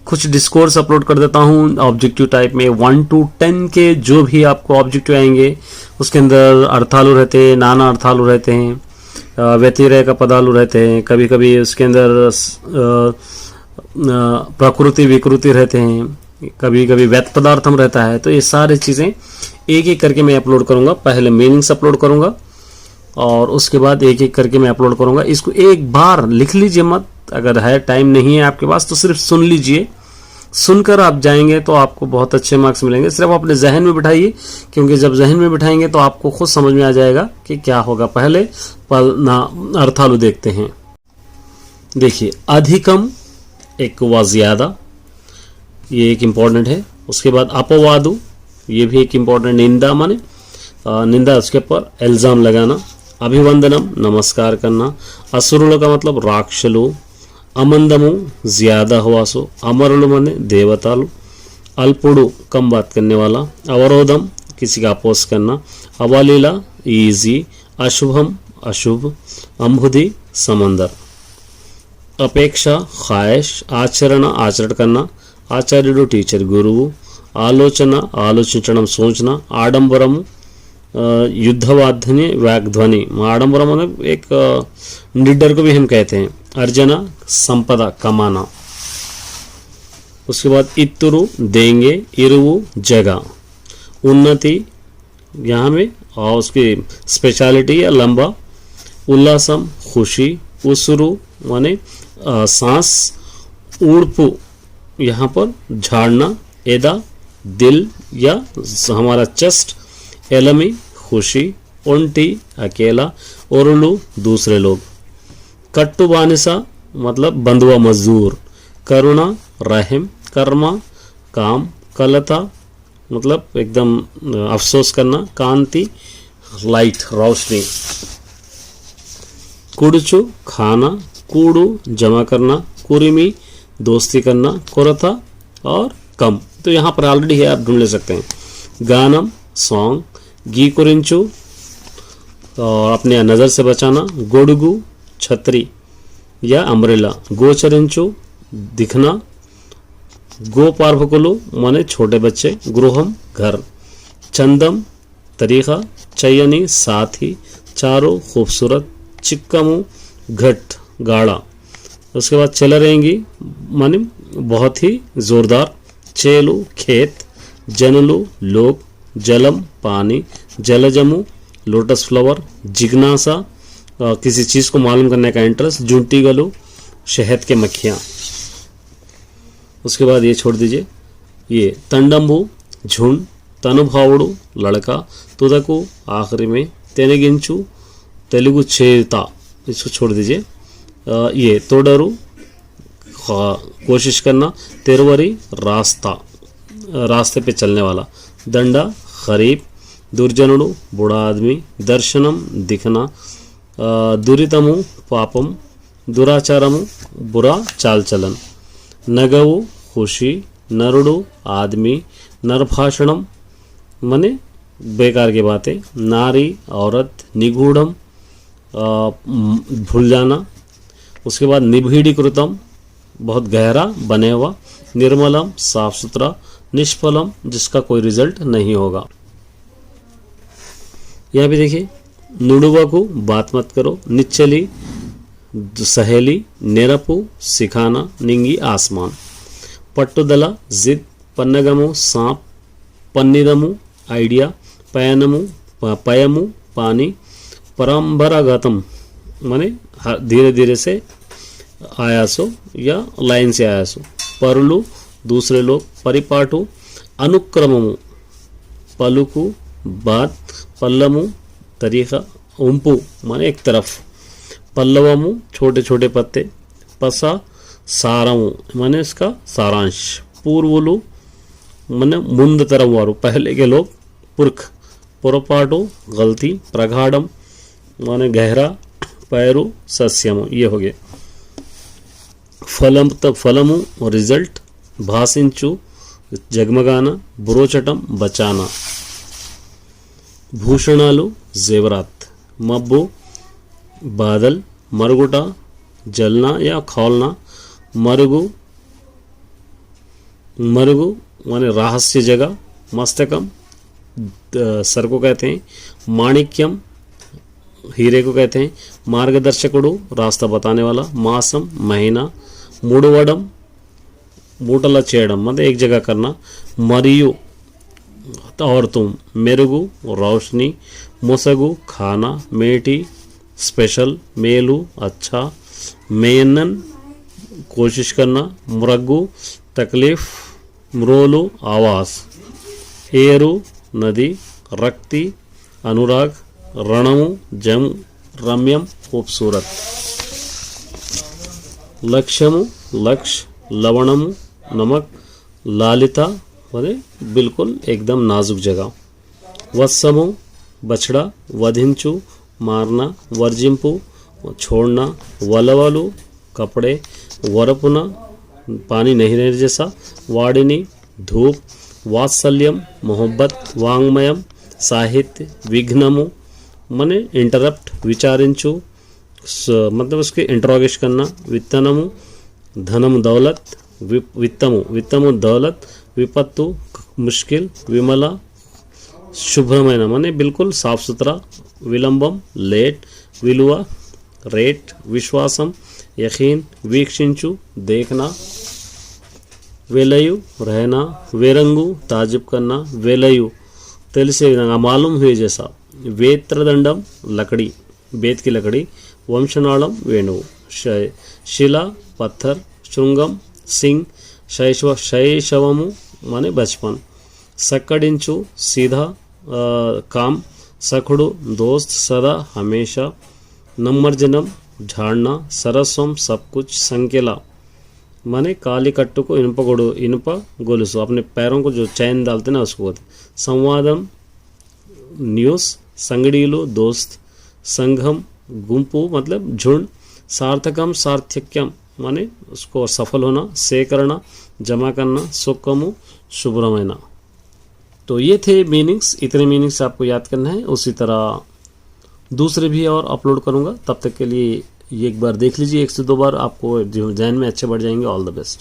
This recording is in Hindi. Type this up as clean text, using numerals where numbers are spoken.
कुछ डिस्कोर्स अपलोड कर देता हूँ ऑब्जेक्टिव टाइप में। 1 to 10 के जो भी आपको ऑब्जेक्टिव आएंगे उसके अंदर अर्थालु रहते हैं, नाना अर्थालु रहते हैं, व्यतिरेक का पदालु रहते हैं, कभी कभी उसके अंदर प्रकृति विकृति रहते हैं, कभी कभी व्यत पदार्थम रहता है। तो ये सारी चीज़ें एक एक करके मैं अपलोड करूँगा। पहले मीनिंग्स अपलोड करूँगा और उसके बाद एक एक करके मैं अपलोड करूँगा। इसको एक बार लिख लीजिए मत, अगर है टाइम नहीं है आपके पास तो सिर्फ सुन लीजिए। सुनकर आप जाएंगे तो आपको बहुत अच्छे मार्क्स मिलेंगे। सिर्फ अपने जहन में बिठाइए, क्योंकि जब जहन में बिठाएंगे तो आपको खुद समझ में आ जाएगा कि क्या होगा। पहले अर्थालु देखते हैं। देखिए, अधिकम एक व ज्यादा, ये एक इम्पॉर्टेंट है। उसके बाद अपवादु, ये भी एक इम्पॉर्टेंट। निंदा माने निंदा, उसके ऊपर इल्ज़ाम लगाना। अभिवंदनम, नमस्कार करना। असुरुल का मतलब राक्षसु। अमंदमु, ज्यादा हुआ सो। अमरुलु माने देवतालु। अल्पुडु, कम बात करने वाला। अवरोधम, किसी का अपोज करना। अवलीला, इजी। अशुभम, अशुभ। अंबुधि, समंदर। अपेक्षा, ख्वाहिश। आचरण, आचरण करना। आचार्युडु, टीचर गुरुవు। आलोचना, आलोचिंचడం, सोचना। आडंबरम, युद्धवाध्वनि, वाग्ध्वनि। आडंबरम मतलब एक निडर को भी हम कहते हैं। अर्जना, संपदा, कमाना। उसके बाद इत्तुरु, देंगे। इरुवु, जगह। उन्नति, यहाँ में और उसकी स्पेशलिटी या लंबा। उल्लासम, खुशी। उसुरु माने सांस। उड़पु, यहाँ पर झाड़ना। एदा, दिल या हमारा चेस्ट। एलमी, खुशी। ओंटी, अकेला। ओरुलु, दूसरे लोग। कट्टु बानिसा मतलब बंधुआ मजदूर। करुणा, रहम। कर्मा, काम। कलता मतलब एकदम अफसोस करना। कांति, लाइट, रोशनी। कुड़चु, खाना। कूड़ू, जमा करना। कुरिमी, दोस्ती करना। कोरता और कम। तो यहाँ पर ऑलरेडी है, आप ढूंढ ले सकते हैं। गानम, सॉन्ग। गी कुरिंचु, और अपने नज़र से बचाना। गोडुगु, छतरी या अम्ब्रेला। गोचरिंचु, दिखना। गोपार्भकुलु माने छोटे बच्चे। गृहम, घर। चंदम, तरीका। चयनी, साथी। चारो, खूबसूरत। चिक्कमु, घट, गाढ़ा। उसके बाद चलरेंगी माने बहुत ही जोरदार। चेलु, खेत। जनलु, लोग। जलम, पानी। जलजमु, लोटस फ्लावर। जिज्ञासा, किसी चीज़ को मालूम करने का इंटरेस्ट। जुंटीगलु, शहद के मक्खियाँ। उसके बाद ये छोड़ दीजिए। ये तंडंबु, झुंड। तनुभावुडु, लड़का। तुदकु, आखिरी में। तेनगिंचु, तेलुगु चेता, इसको छोड़ दीजिए। ये तोडरू, कोशिश करना। तेरवरी, रास्ता, रास्ते पे चलने वाला। दंडा, खरीफ। दुर्जनुडु, बूढ़ा आदमी। दर्शनम, दिखना। दुरितमु, पापम। दुराचारमु, बुरा चाल चलन। नगवु, खुशी। नरुडु, आदमी। नरभाषणम माने बेकार की बातें। नारी, औरत। निगूढ़म, भूल जाना। उसके बाद निभीडीकृतम, बहुत गहरा, बने हुआ। निर्मलम, साफ सुथरा। निष्फलम, जिसका कोई रिजल्ट नहीं होगा। यह भी देखिए। नुडुवकु, बात मत करो। निच्चली, सहेली। नेरपु, सिखाना। निंगी, आसमान। पट्टुदला, जिद। पन्नगमु, सांप। पन्निदमु, आइडिया। पयनमु, पयमु, पानी। परंपरागतम माने धीरे धीरे से आया सो या लाइन से आया सो। परुलु, दूसरे लोग। परिपाटु, अनुक्रममु। पलुकु, बात। पल्लमु, तरीका। उम्पु माने एक तरफ। पल्लवमु, छोटे छोटे पत्ते। पसा, सारमु माने इसका सारांश। पूर्वुलु माने मुंद तरफ वारू, पहले के लोग। पुरख। पुरपाटु, गलती। प्रगाढ़म माने गहरा। पैरु, सस्यमु, ये हो गए। फलम, तब फलमु, रिजल्ट। भासिंचु, जगमगाना। बुरोचटम, बचाना। भूषणालु, जेवरात। मब्बु, बादल। मरगुटा, जलना या खौलना। मरगु, मरुगु माने रहस्य जगह, मस्तकम सर को कहते हैं, माणिक्यम हीरे को कहते हैं, मार्गदर्शकुडु रास्ता बताने वाला, मासम महीना, मुडवडम मूटला चेयडम मतलब एक जगह करना, मरियु और तुम, मेरुगु रोशनी, मुसगु खाना, मेटी स्पेशल, मेलू अच्छा, मेयनन कोशिश करना, मुरग्गु तकलीफ, म्रोलू आवाज़, ఏరు नदी, रक्ति अनुराग, रणमु जम रम्यम खूबसूरत, लक्ष्यमु लक्ष्य, लवणमु नमक, लालिता माने बिल्कुल एकदम नाजुक जगह, वत्समु बछड़ा, वधिंचु मारना, वर्जिंपु छोड़ना, वलवलु कपड़े, वरपुना पानी नहीं रहने जैसा, वाडिनी धूप, वात्सल्यम मोहब्बत, वांग्मयम साहित्य, विघ्नमु माने इंटरप्ट, विचारिंचु मतलब उसके इंट्रोगेश करना, वित्तनमु धनम दौलत, वित्तमु दौलत, विपत्तु मुश्किल, विमला शुभ्रमय माने बिल्कुल साफ सुथरा, विलंबम लेट, विलुआ रेट, विश्वासम यकीन, वीक्षिंचु देखना, वेलयु रहना, वेरंगु ताजुब करना, वेलयु తెలిసే విధంగా मालूम हुए जैसा, वेत्रदंडम लकड़ी बेत की लकड़ी, वंशनाళం वेणुవు, शिला पत्थर, శృంగం सिंह, शैशवमु माने बचपन, सक्कडिंचु सीधा काम, सखुडु दोस्त सदा हमेशा, नम्मर्जनम झाड़ना, सरस्वम सब कुछ, संकेला माने काली कट्टू को इनुप गोलुसु अपने पैरों को जो चैन डालते ना उसको बोलते, संवादम न्यूज़, संगड़ीलु दोस्त, संघम गुंपु मतलब झुंड, सार्थकम सार्थक्यम माने उसको सफल होना, सेकरना जमा करना, सुखमु शुभ्रमयना। तो ये थे मीनिंग्स, इतने मीनिंग्स आपको याद करना है। उसी तरह दूसरे भी और अपलोड करूँगा, तब तक के लिए ये एक बार देख लीजिए, 1 से 2 बार आपको ध्यान में अच्छे बढ़ जाएंगे। All the best.